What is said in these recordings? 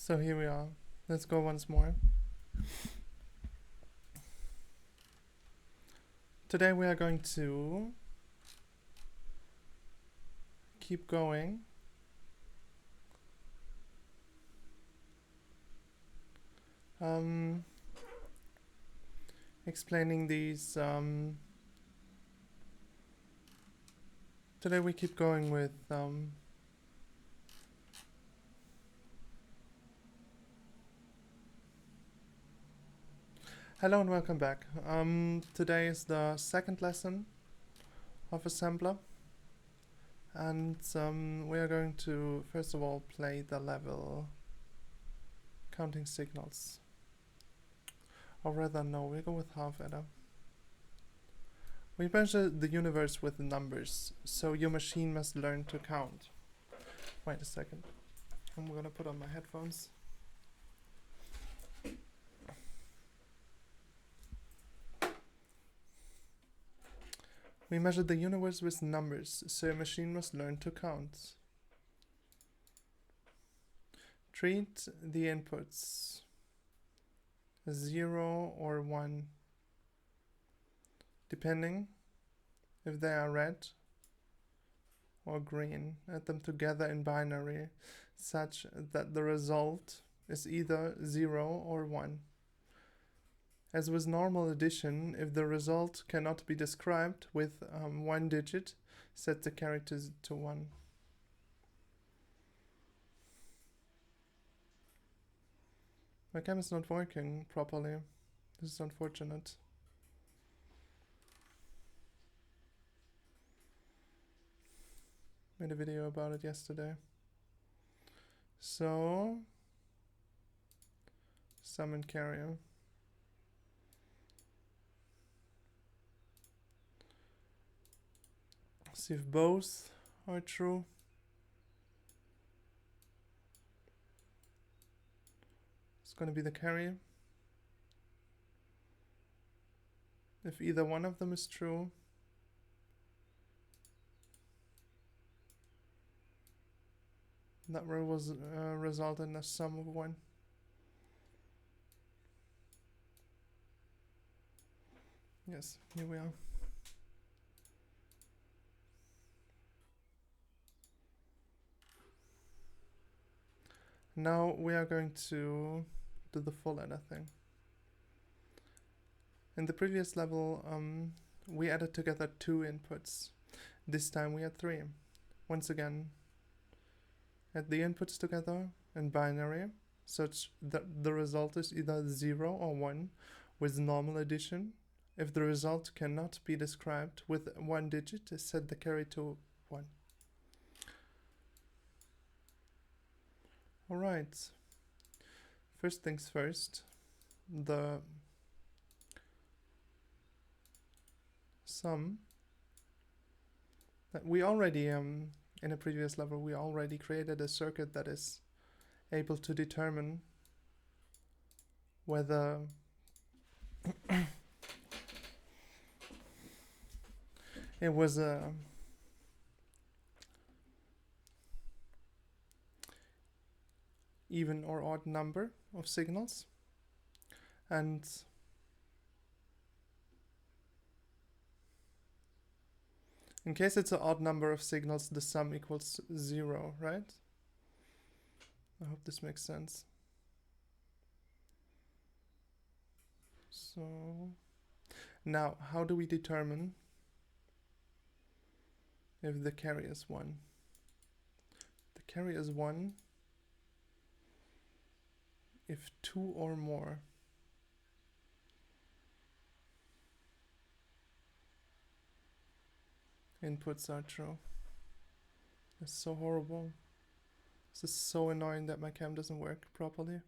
So here we are. Let's go once more. Today we are going to keep going. Explaining these. Today we keep going with hello and welcome back. Today is the second lesson of Assembler, and we are going to first of all play the level counting signals. Or rather, no, we go with half adder. We measure the universe with numbers, so your machine must learn to count. Wait a second. I'm gonna put on my headphones. We measure the universe with numbers, so your machine must learn to count. Treat the inputs 0 or 1, depending if they are red or green. Add them together in binary, such that the result is either 0 or 1. As with normal addition, if the result cannot be described with one digit, set the carry to 1. My cam is not working properly. This is unfortunate. Made a video about it yesterday. So, sum and carry. See if both are true. It's going to be the carry. If either one of them is true, that will result in a sum of 1. Yes, here we are. Now we are going to do the full adder thing. In the previous level, we added together 2 inputs. This time we had 3. Once again, add the inputs together in binary, such that the result is either 0 or 1 with normal addition. If the result cannot be described with one digit, set the carry to 1. Alright, first things first, the sum that we already, in a previous level, we already created a circuit that is able to determine whether it was a even or odd number of signals, and in case it's an odd number of signals, the sum equals 0, right? I hope this makes sense. So now, how do we determine if the carry is 1? The carry is 1 if 2 or more inputs are true. It's so horrible. This is so annoying that my cam doesn't work properly.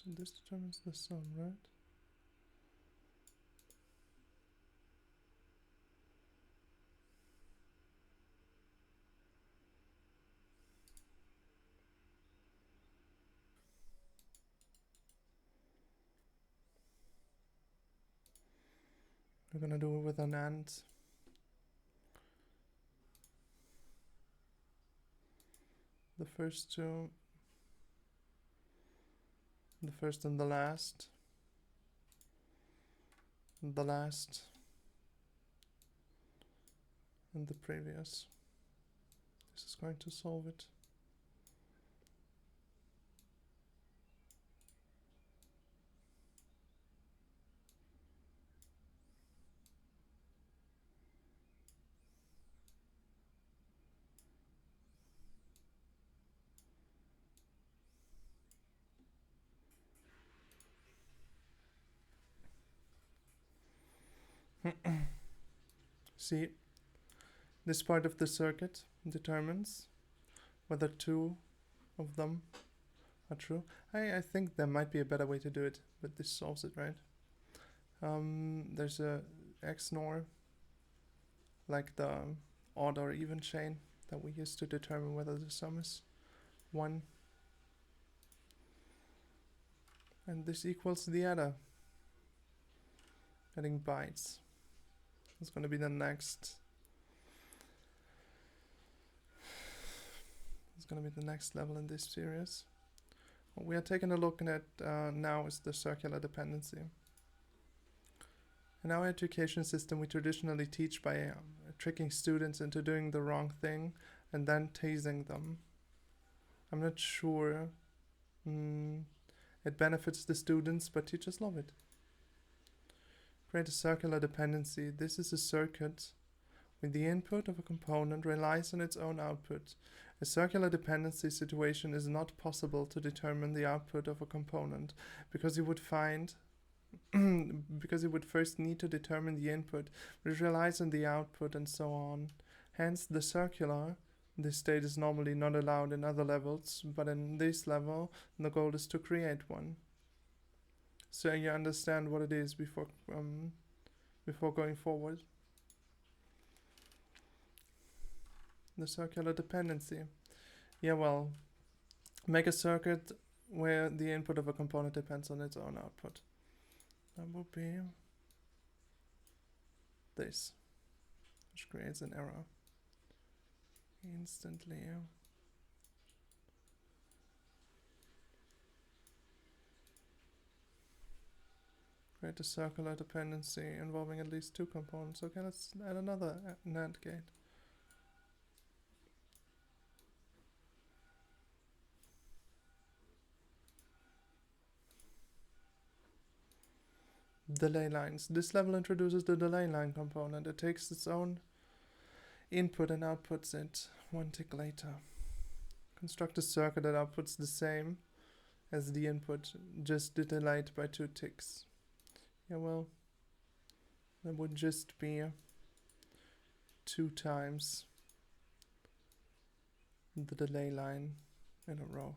So this determines the sum, right? We're gonna do it with an AND. The first two, the first and the last, and the previous. This is going to solve it. See, this part of the circuit determines whether two of them are true. I think there might be a better way to do it, but this solves it, right? There's a XNOR, like the odd or even chain that we use to determine whether the sum is 1. And this equals the other. Adding bytes. It's going to be the next. It's going to be the next level in this series. What we are taking a look at now is the circular dependency. In our education system, we traditionally teach by tricking students into doing the wrong thing and then tasing them. I'm not sure it benefits the students, but teachers love it. Create a circular dependency. This is a circuit where the input of a component relies on its own output. A circular dependency situation is not possible to determine the output of a component because you would find because you would first need to determine the input, which relies on the output and so on. Hence, the circular, this state is normally not allowed in other levels, but in this level, the goal is to create one. So you understand what it is before going forward. The circular dependency. Yeah, well, make a circuit where the input of a component depends on its own output. That would be this, which creates an error instantly. Create a circular dependency involving at least two components. Okay, let's add another NAND gate. Delay lines. This level introduces the delay line component. It takes its own input and outputs it one tick later. Construct a circuit that outputs the same as the input, just delayed by 2 ticks. Yeah, well, that would just be 2 times the delay line in a row.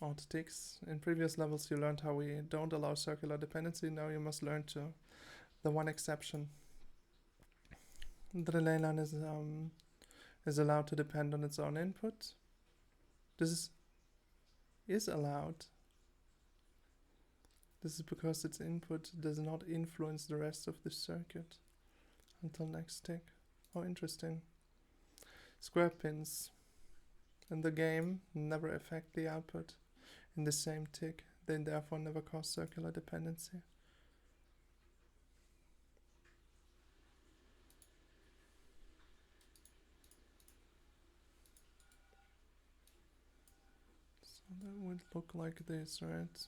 Odd ticks. In previous levels you learned how we don't allow circular dependency. Now you must learn the one exception. The delay line is allowed to depend on its own input. This is allowed. This is because its input does not influence the rest of the circuit until next tick. Oh, interesting. Square pins in the game never affect the output in the same tick. They therefore never cause circular dependency. So that would look like this, right?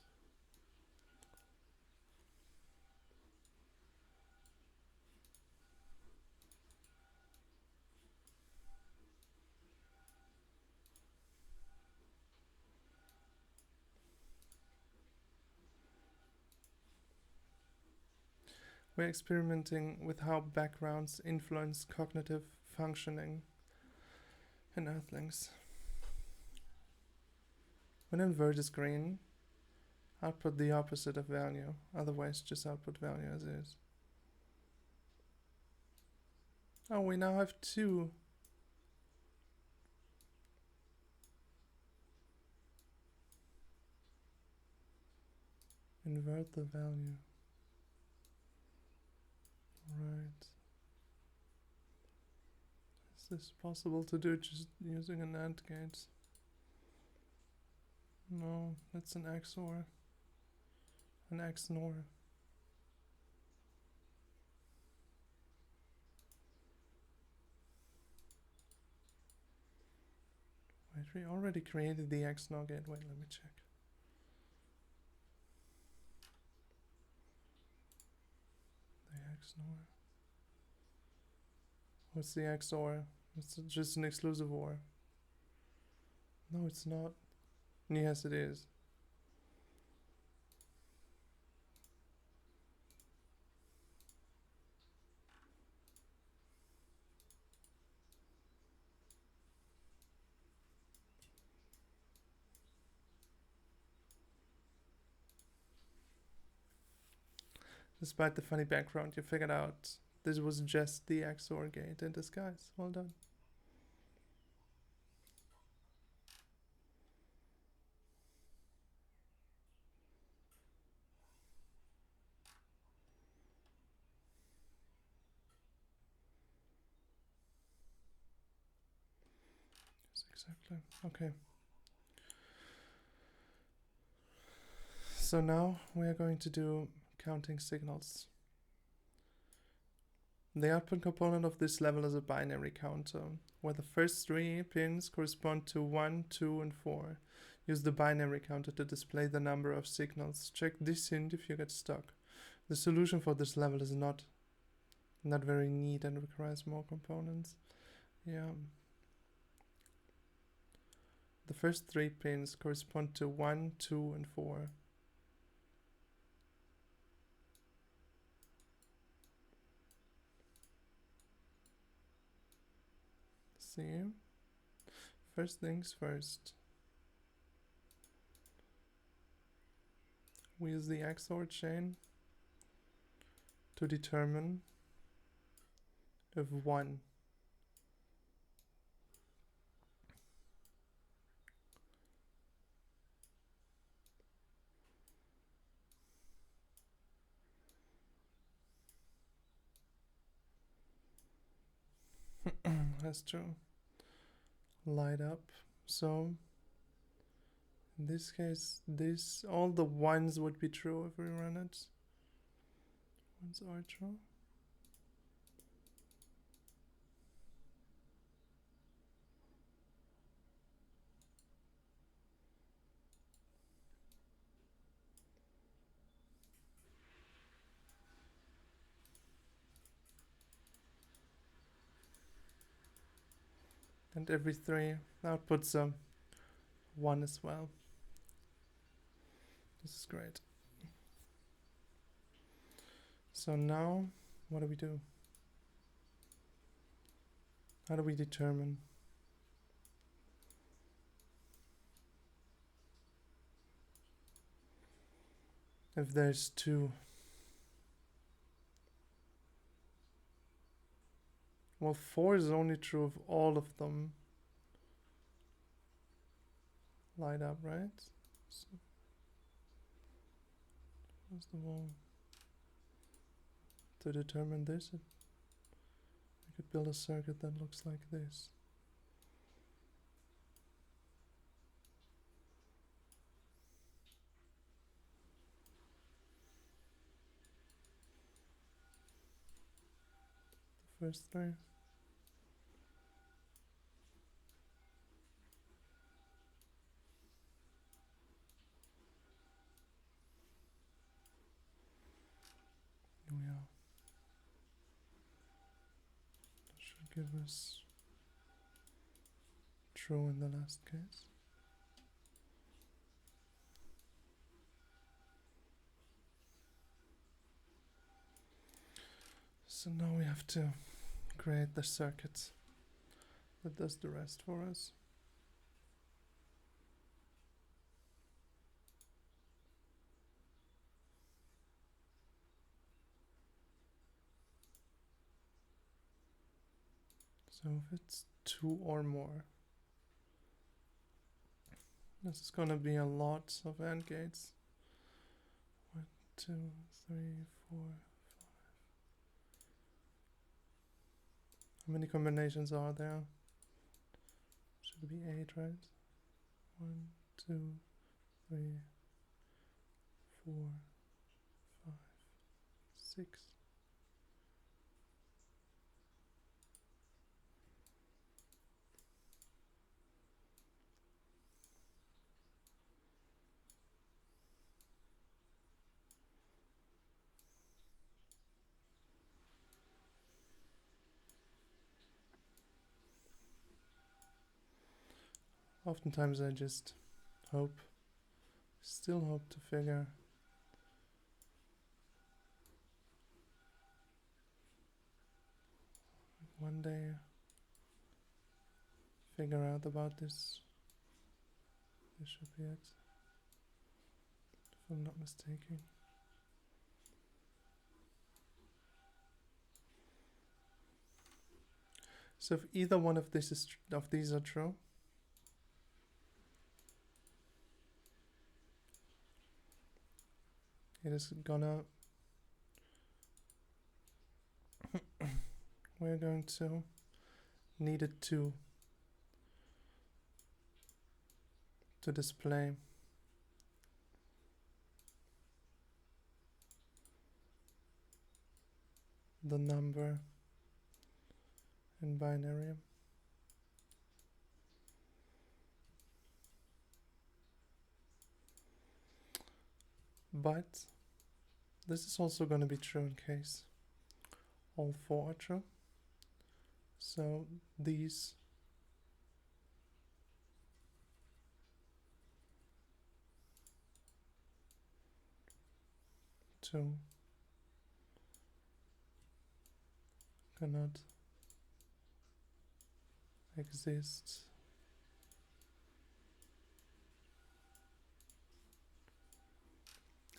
We're experimenting with how backgrounds influence cognitive functioning in Earthlings. When invert is green, output the opposite of value, otherwise just output value as is. Oh, we now have 2. Invert the value. Right. Is this possible to do just using an AND gate? No, it's an XOR. An XNOR. Wait, we already created the XNOR gate. Wait, let me check. The XNOR. What's the XOR? It's just an exclusive OR. No, it's not. Yes, it is. Despite the funny background, you figured out this was just the XOR gate in disguise. Well done. Yes, exactly. Okay. So now we are going to do counting signals. The output component of this level is a binary counter, where the first 3 pins correspond to 1, 2, and 4. Use the binary counter to display the number of signals. Check this hint if you get stuck. The solution for this level is not very neat and requires more components. Yeah. The first 3 pins correspond to 1, 2, and 4. See? First things first. We use the XOR chain to determine if 1 has to light up. So in this case, all the 1s would be true if we run it. 1s are true. And every 3 outputs a 1 as well. This is great. So now, what do we do? How do we determine if there's 2? Well, 4 is only true if all of them light up, right? So, first of all, to determine this, we could build a circuit that looks like this. The first 3. Here we are. That should give us true in the last case. So now we have to create the circuit that does the rest for us. So if it's 2 or more, this is gonna be a lot of AND gates. 1, 2, 3, 4, 5. How many combinations are there? Should be 8, right? 1, 2, 3, 4, 5, 6. Oftentimes I just still hope to figure one day figure out about this. This should be it, if I'm not mistaken. So if either one of these are true, it is gonna we're going to need it to display the number in binary. But this is also going to be true in case all 4 are true. So these two cannot exist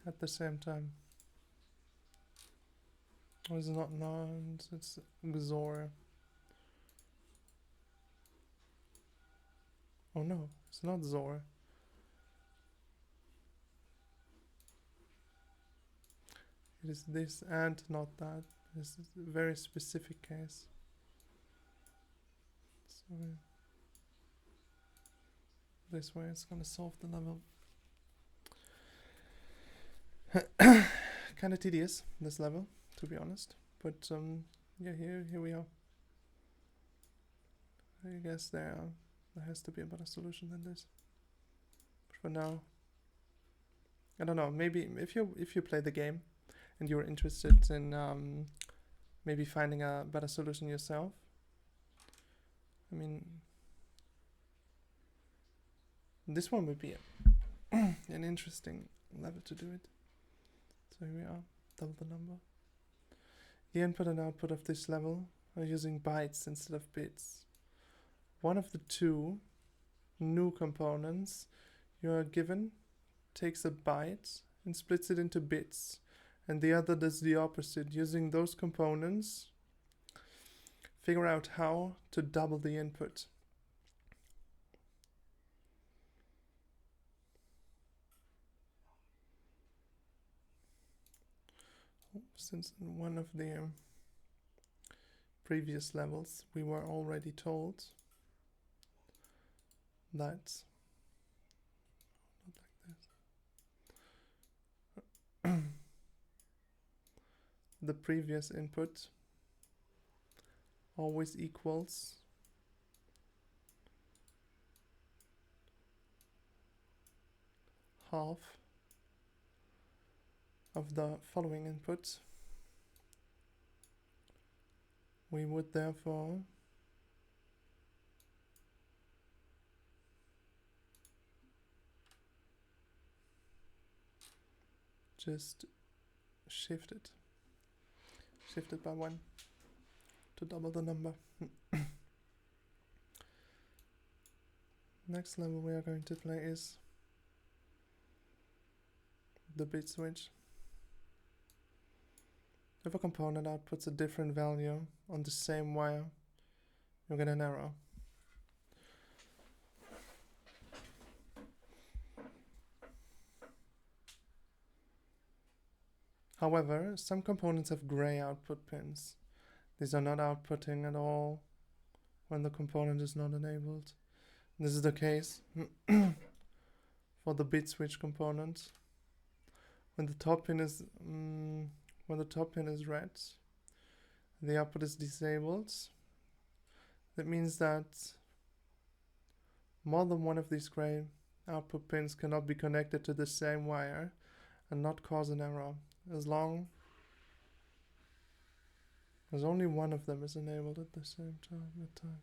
at the same time. It's not NAND, it's XOR. Oh no, it's not XOR. It is this and not that. This is a very specific case. So this way it's gonna solve the level. Kinda tedious, this level, to be honest. But yeah, here we are. I guess there has to be a better solution than this. But for now, I don't know. Maybe if you play the game and you're interested in maybe finding a better solution yourself, I mean, this one would be an interesting level to do it. So here we are, double the number. The input and output of this level are using bytes instead of bits. One of the 2 new components you are given takes a byte and splits it into bits, and the other does the opposite. Using those components, figure out how to double the input. Since in one of the previous levels we were already told that the previous input always equals half of the following input. We would therefore just shift it shifted by 1 to double the number. Next level we are going to play is the bit switch. If a component outputs a different value on the same wire, you get an error. However, some components have gray output pins. These are not outputting at all when the component is not enabled. This is the case for the bit switch component. When the top pin is red, the output is disabled. That means that more than one of these gray output pins cannot be connected to the same wire and not cause an error, as long as only one of them is enabled at the same time.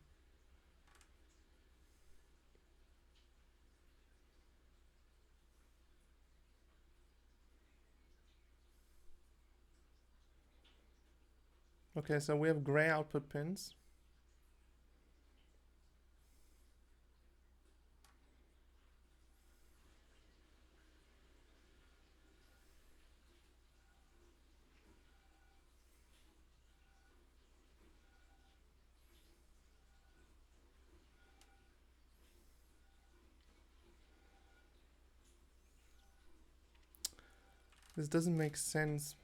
Okay, so we have gray output pins. This doesn't make sense.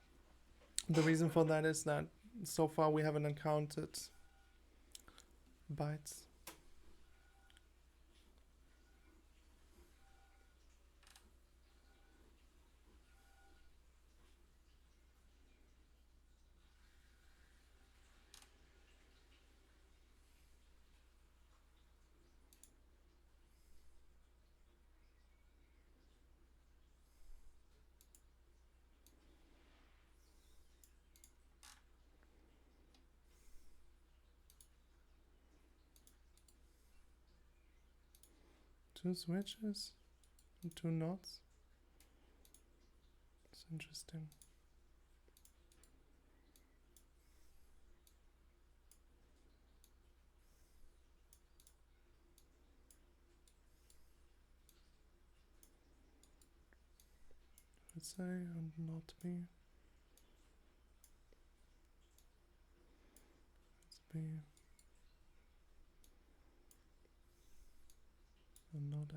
The reason for that is that so far we haven't encountered bytes. Two switches and 2 knots. It's interesting. Let's say and not B. It's B and not A.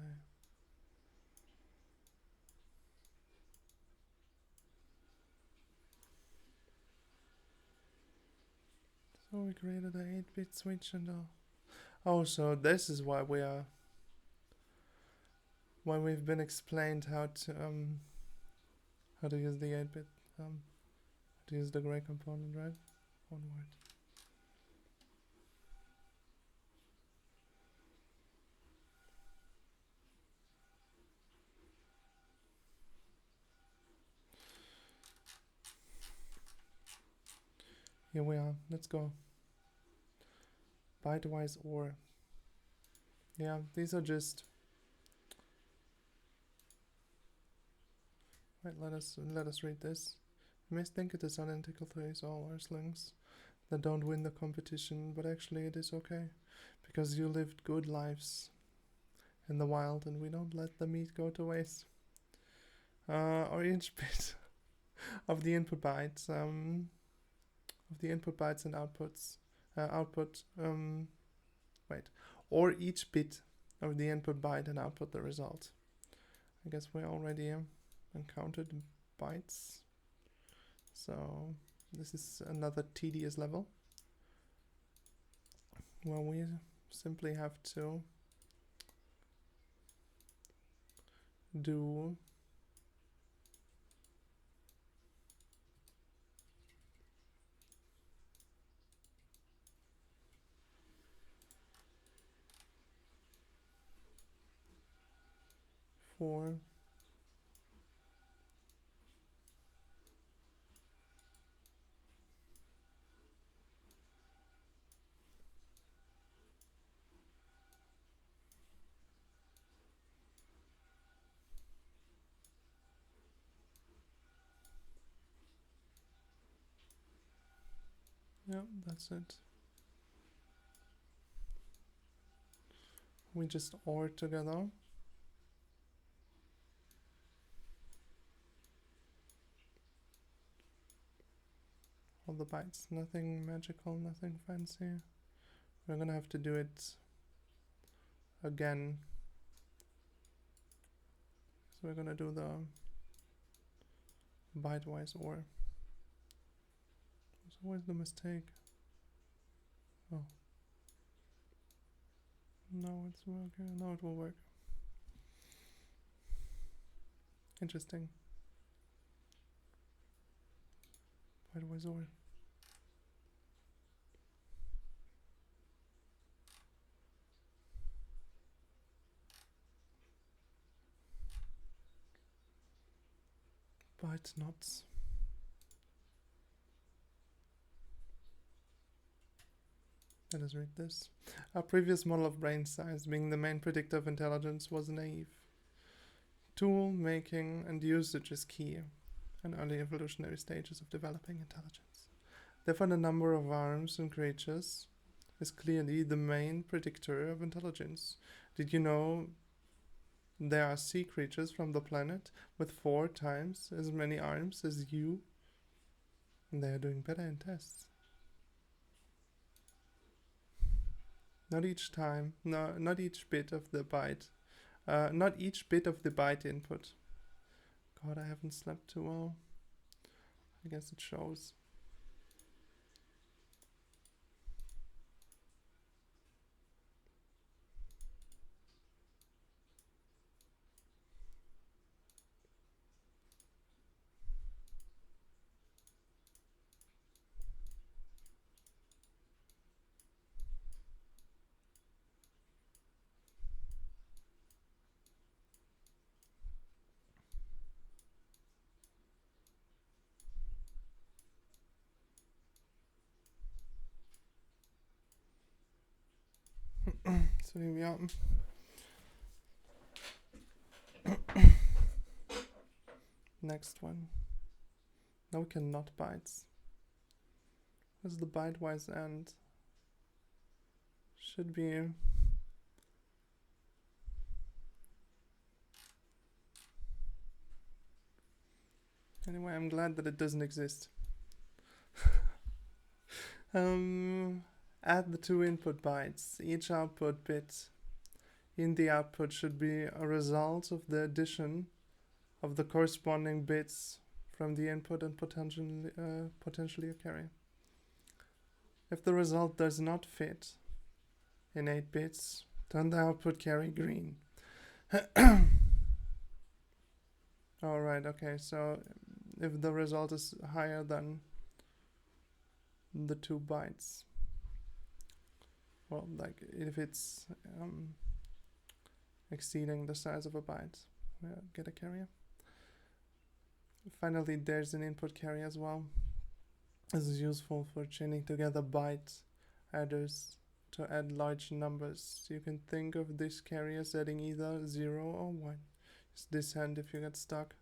So we created an 8-bit switch and oh, so this is why we've been explained how to use the 8-bit to use the gray component, right? One word. Here we are. Let's go. Bytewise OR. Yeah, these are just. Right, let us read this. You may think it is unethical to use all our slings that don't win the competition, but actually it is okay, because you lived good lives in the wild, and we don't let the meat go to waste. Or each bit of the input bytes, and outputs, or each bit of the input byte and output the result. I guess we already encountered bytes, so this is another tedious level where we simply have to do for Yeah, that's it. We just OR together. All the bytes, nothing magical, nothing fancy. We're gonna have to do it again. So we're gonna do the byte-wise OR. It's always the mistake. Oh. No, it's working. No, it will work. Interesting. Byte-wise OR. Byte knots. Let us read this. Our previous model of brain size, being the main predictor of intelligence, was naive. Tool making and usage is key in early evolutionary stages of developing intelligence. Therefore, the number of arms in creatures is clearly the main predictor of intelligence. Did you know there are sea creatures from the planet with 4 times as many arms as you? And they are doing better in tests. Not each time, no, not each bit of the byte. Not each bit of the byte input. God, I haven't slept too well. I guess it shows. So here we are. Next one. Now we can not bytes. What's the byte-wise end? Should be... Anyway, I'm glad that it doesn't exist. Add the 2 input bytes. Each output bit in the output should be a result of the addition of the corresponding bits from the input and potentially a carry. If the result does not fit in 8 bits, turn the output carry green. Alright, okay, so if the result is higher than the 2 bytes, well, like if it's exceeding the size of a byte, get a carrier. Finally, there's an input carry as well. This is useful for chaining together byte adders to add large numbers. You can think of this carry as adding either 0 or 1. Use this hand if you get stuck.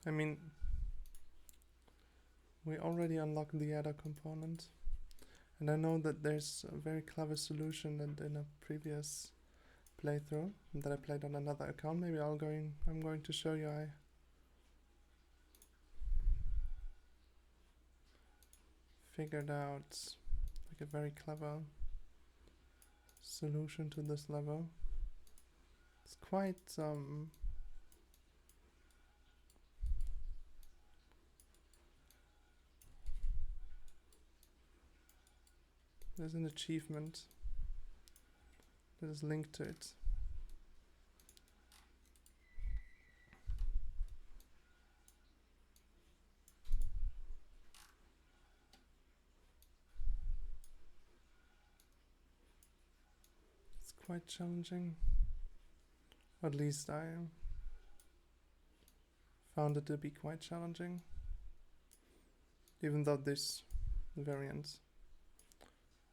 I mean, we already unlocked the adder component, and I know that there's a very clever solution that in a previous playthrough that I played on another account. Maybe I'm going to show you. I figured out like a very clever solution to this level. It's quite there's an achievement that is linked to it. quite challenging. At least I found it to be quite challenging. Even though this variant,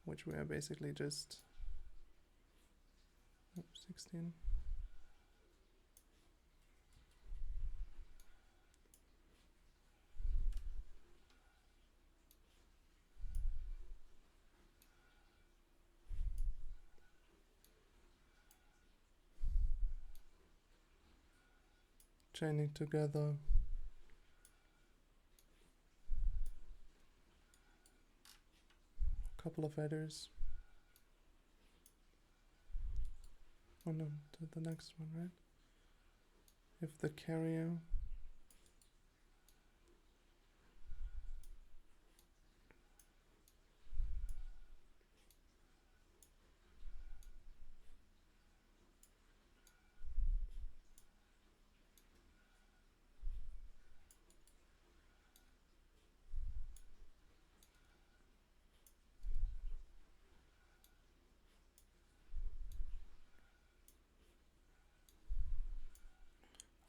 which we are basically just 16. Chaining together a couple of headers. Oh no, to the next one, right? If the carrier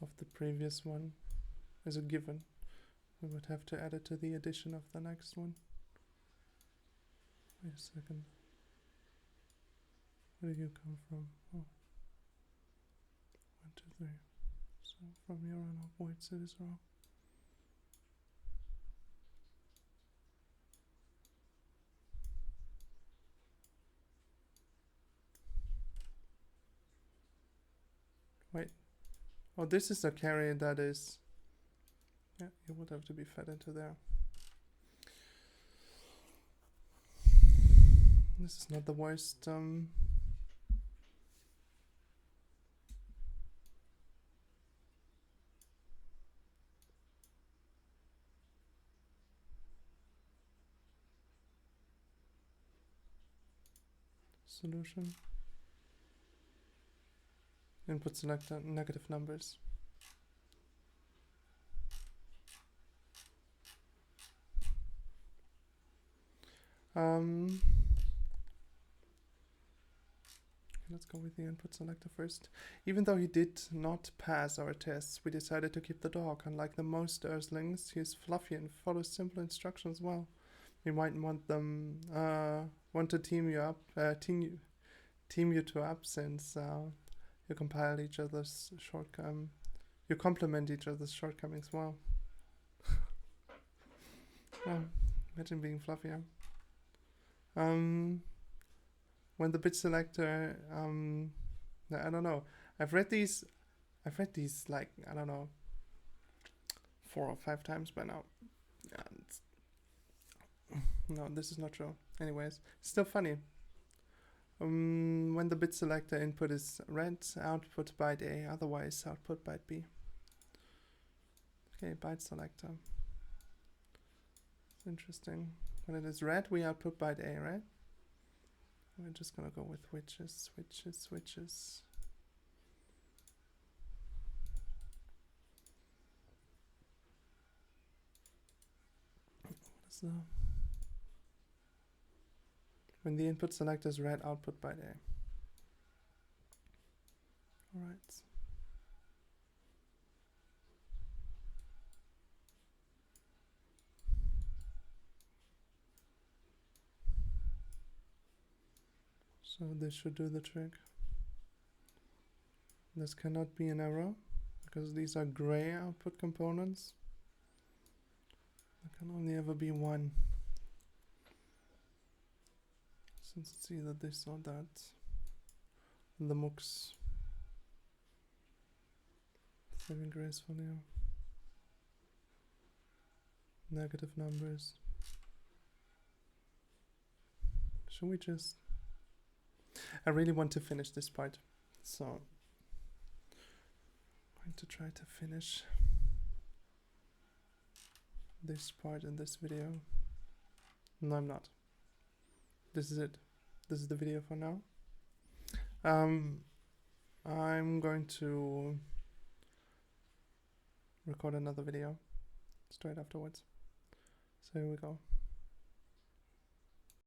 of the previous one is a given, we would have to add it to the addition of the next one. Wait a second. Where did you come from? Oh. 1, 2, 3. So from here on upwards it is wrong. Wait. Oh, this is the carrier that is... Yeah, it would have to be fed into there. This is not the worst solution. Input selector, negative numbers. Let's go with the input selector first. Even though he did not pass our tests, we decided to keep the dog. Unlike the most Earthlings, he is fluffy and follows simple instructions well. You might want them want to team you up, team you two up, since you compile each other's you complement each other's shortcomings well. Imagine being fluffier. When the bit selector, I don't know. I've read these like, I don't know, 4 or 5 times by now. No, this is not true. Anyways, it's still funny. When the bit selector input is red, output byte A, otherwise output byte B. Okay, byte selector. It's interesting. When it is red, we output byte A, right? We're just gonna go with switches. What is the... When the input selector is red, output byte A. Alright. So this should do the trick. This cannot be an error, because these are gray output components. There can only ever be one. Since it's either this or that. The MOOCs. Saving gracefully. Negative numbers. Should we just... I really want to finish this part, so I'm going to try to finish this part in this video. No, I'm not. This is it. This is the video for now. I'm going to record another video straight afterwards. So here we go.